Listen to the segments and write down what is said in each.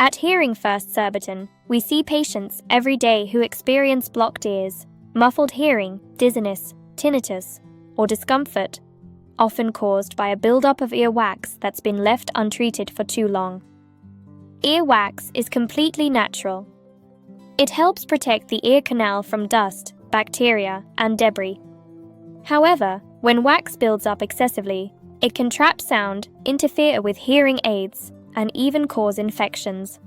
At Hearing First Surbiton, we see patients every day who experience blocked ears, muffled hearing, dizziness, tinnitus, or discomfort, often caused by a buildup of earwax that's been left untreated for too long. Earwax is completely natural. It helps protect the ear canal from dust, bacteria, and debris. However, when wax builds up excessively, it can trap sound, interfere with hearing aids, and even cause infections.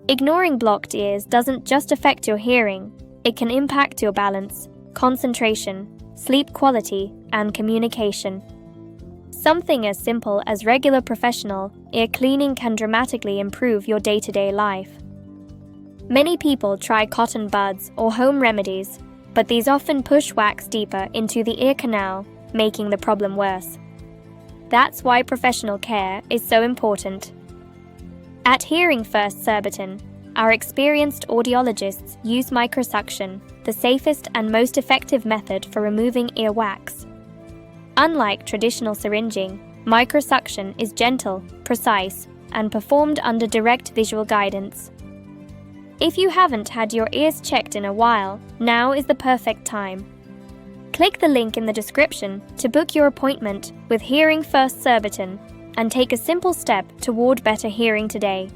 Ignoring blocked ears doesn't just affect your hearing, it can impact your balance, concentration, sleep quality, and communication. Something as simple as regular professional ear cleaning can dramatically improve your day-to-day life. Many people try cotton buds or home remedies, but these often push wax deeper into the ear canal, making the problem worse. That's why professional care is so important. At Hearing First Surbiton, our experienced audiologists use microsuction, the safest and most effective method for removing earwax. Unlike traditional syringing, microsuction is gentle, precise, and performed under direct visual guidance. If you haven't had your ears checked in a while, now is the perfect time. Click the link in the description to book your appointment with Hearing First Surbiton and take a simple step toward better hearing today.